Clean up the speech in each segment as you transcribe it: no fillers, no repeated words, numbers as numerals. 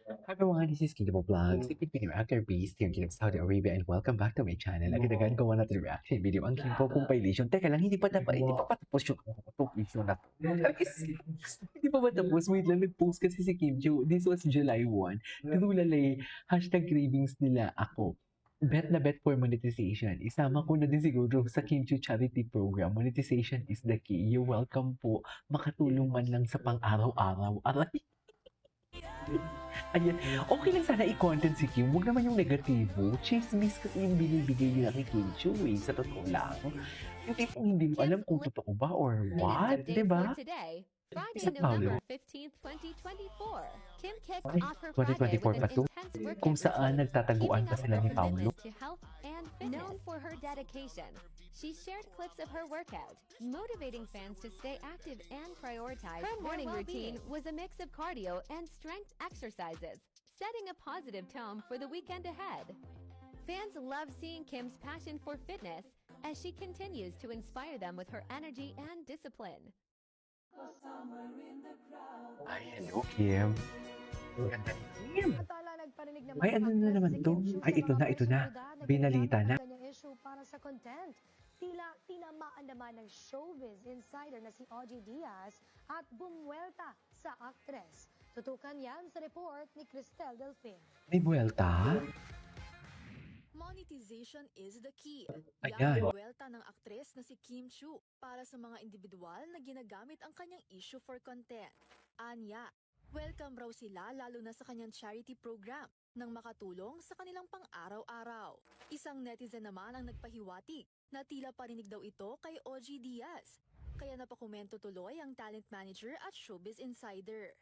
Hi everyone, this is Kingdom of Vlogs. If you're new actor based here in Saudi Arabia and welcome back to my channel. Agad-agad gawa natin reaction video ang King po compilation. Teka lang, hindi pa patapos yung compilation na to. Hindi pa ba tapos? Wait lang, nag-post kasi si Kim Chiu. This was July 1. Tinulalay, hashtag cravings nila ako. Bet na bet for monetization. Isama ko na din siguro sa Kim Chiu charity program. Monetization is the key. You're welcome po. Makatulong man lang sa pang-araw-araw. Aray! Ayan, okay lang sana i-content si Kim. Huwag naman yung negatibo. Chismis kasi yung binibigay nila kay Kim Chiu eh. Sa totoo lang. Yung tipong hindi mo alam kung totoo ba or what. Diba? Friday, Sa Paulo. November 15th, 2024. Kim kicked Ay, off her Friday 2024 with pa an to? intense workout Kung saan routine, nagtataguan keeping pa up sila her ni Paulo. commitment to health and fitness. Known for her dedication, she shared clips of her workout, motivating fans to stay active and prioritize her morning routine was a mix of cardio and strength exercises, setting a positive tone for the weekend ahead. Fans love seeing Kim's passion for fitness as she continues to inspire them with her energy and discipline. Ay, hello Kim. Ganda ni Kim. Ay, Ay, ano na naman to? Ay, ito na. Binalita na. Issue para sa content. Tila tinamaan naman ng showbiz insider na si Ogie Diaz at bumwelta sa aktres. Tutukan yan sa report ni Cristel Delfin. May buwelta? Monetization is the key. Ayan. Yan ang buwelta ng aktres na si Kim Chiu para sa mga individual na ginagamit ang kanyang issue for content. Anya, welcome raw sila lalo na sa kanyang charity program nang makatulong sa kanilang pang-araw-araw. Isang netizen naman ang nagpahiwatig na tila parinig daw ito kay Ogie Diaz. Kaya napakomento tuloy ang talent manager at showbiz insider.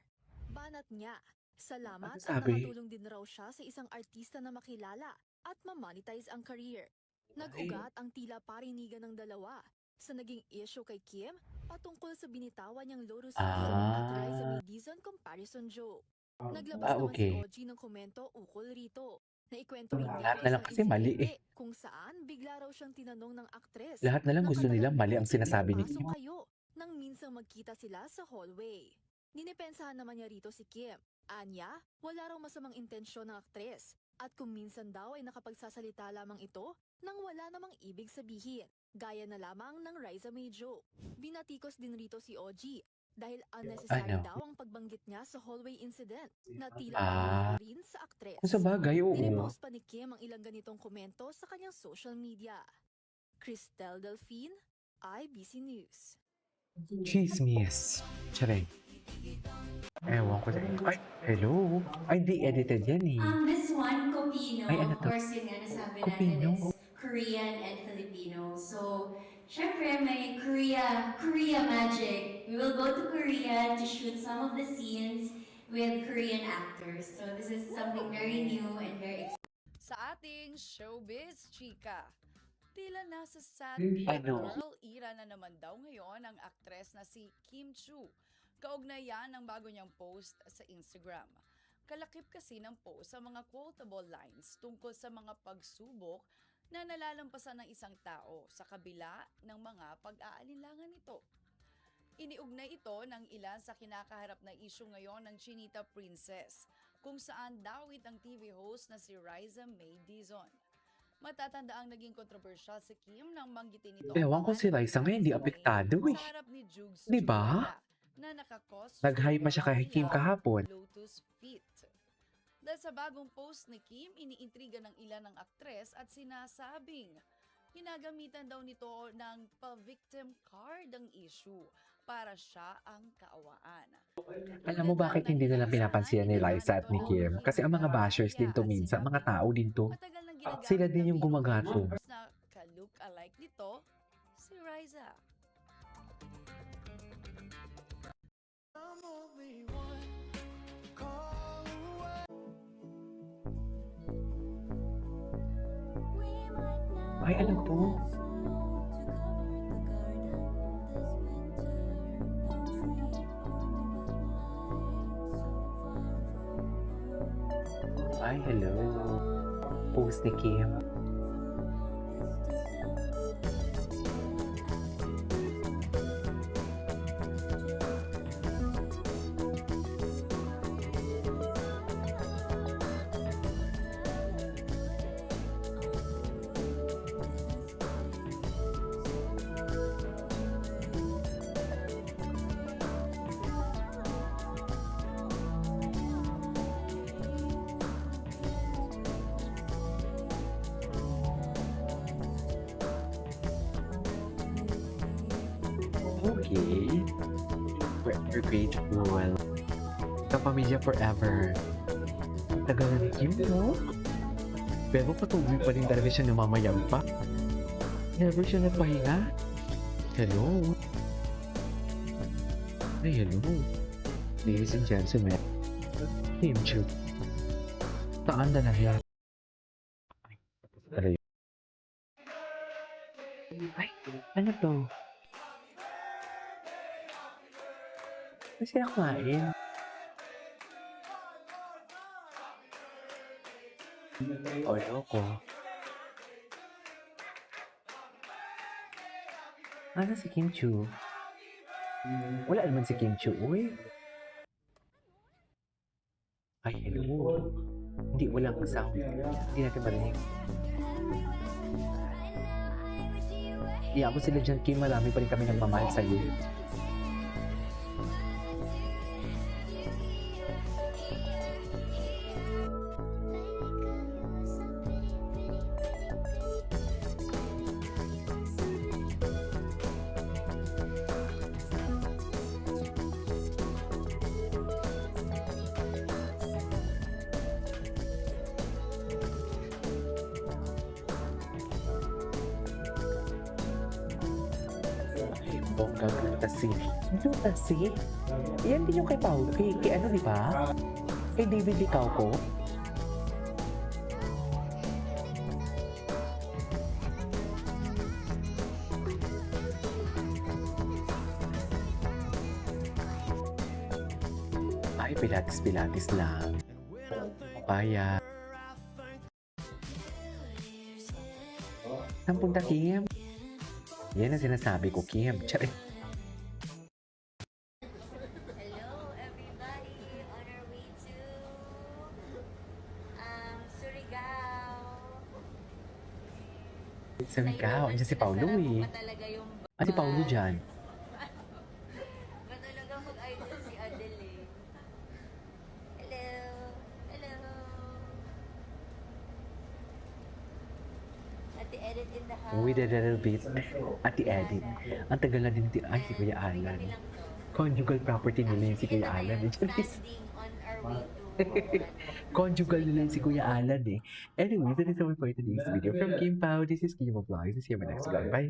Banat niya, salamat Ano at sabi? nakatulong din raw siya sa isang artista na makilala at ma-monetize ang career. Nag-ugat ang tila parinigan ng dalawa sa naging issue kay Kim patungkol sa binitawan niyang Lotus Field at Raisa May Dizon comparison joke. Naglabas naman okay. si Ogie ng komento ukol rito. Naikwento rin niya Lahat ang na lang isang kasi mali insidente kung saan bigla raw siyang tinanong ng aktres. Lahat na lang na gusto nila kadalang mali ang pwede sinasabi ni pinapasok Kim. kayo nang minsang magkita sila sa hallway. Dinipensahan naman niya rito si Kim. Anya, wala raw masamang intensyon ng aktres. At kung minsan daw ay nakapagsasalita lamang ito nang wala namang ibig sabihin. Gaya na lamang ng Raisa May joke. Binatikos din rito si Ogie dahil unnecessary Ano? daw ang pagbanggit niya sa hallway incident na tila Ah. paninira rin sa aktres. Kung sa bagay, oo. Nirepost pa ni Kim ang ilang ganitong komento sa kanyang social media. Cristel Delfin, IBC News. Chismis. Charing. Ewan ko sa Ay, hello. Ay, di edited yan eh. This one, Copino, Ay, ano of to? course, yun nga nasabi Copino? natin is Korean and Filipino. So, syempre may Korea magic. We will go to Korea to shoot some of the scenes with Korean actors. So, this is something very new and very Sa ating showbiz chika, tila nasa sad Ano? girl era na naman daw ngayon ang aktres na si Kim Chiu. Kaugnayan ng bago niyang post sa Instagram. Kalakip kasi ng post sa mga quotable lines tungkol sa mga pagsubok na nalalampasan ng isang tao sa kabila ng mga pag-aalinlangan nito. Iniugnay ito ng ilan sa kinakaharap na issue ngayon ng Chinita Princess, kung saan dawit ang TV host na si Raisa May Dizon. Matatanda ang naging kontrobersyal si Kim nang banggitin ito. Ewan ko si Raisa ngayon, hindi apektado eh. Sa harap ni Jugs Diba? Chubata, na nakakos Nag-hype pa siya kay Kim kahapon. Lotus Fit. Dahil sa bagong post ni Kim, iniintriga ng ilan ng aktres at sinasabing ginagamitan daw nito ng pa-victim card ang issue para siya ang kaawaan. Alam mo bakit hindi nila pinapansin ni Liza at ni Kim? Kasi ang mga bashers din to minsan, mga tao din to. Matagal nang ginagamit Sila din ng yung gumagato. Pilipinas na ka-look alike nito, si Raisa. Ay, ano to? Ay, hello. Post ni Kim. Okay. Forever grateful. Kapamilya forever. Tagal na ni Kim, no? Pero patuloy pa rin talaga siya namamayang pa. Never siya nagpahinga. Hello? Ay, hello. Ladies and gentlemen. Kim Chu. Saan na yan? Ay, ay, ano to? Ano sila kumain? O, loko. Ano si Kim Chu? Wala naman si Kim Chu, uy. Ay, hello. Hindi, walang sound. Hindi natin marinig. Iya ako sila dyan, Kim. Marami pa rin kami nagmamahal sa'yo. Ay, bongga Glutasi. Glutasi? Yan din yung kay Paul. Kay ano, di ba? Kay David Licauco. Ay, pilates lang. Papaya. Saan punta, Kim? Yan ang sinasabi ko, Kim. Charit. Hello, everybody. On our way to Surigao. Surigao. Andiyan si Paulo eh. Talaga yung Ah, si Paulo dyan. Matalaga mag-idol si Adele. Hello. Hello. At the edit in the house. With a little bit. At the edit. Ang tagal na din. Ay, si Kuya Alan. Conjugal property nila yung si Kuya Alan. Standing on our way to Conjugal nila yung si Kuya Alan eh. Anyway, that is all for today's video. From Kim Pao, this is Kim Vlogs. See you in my next vlog. Bye!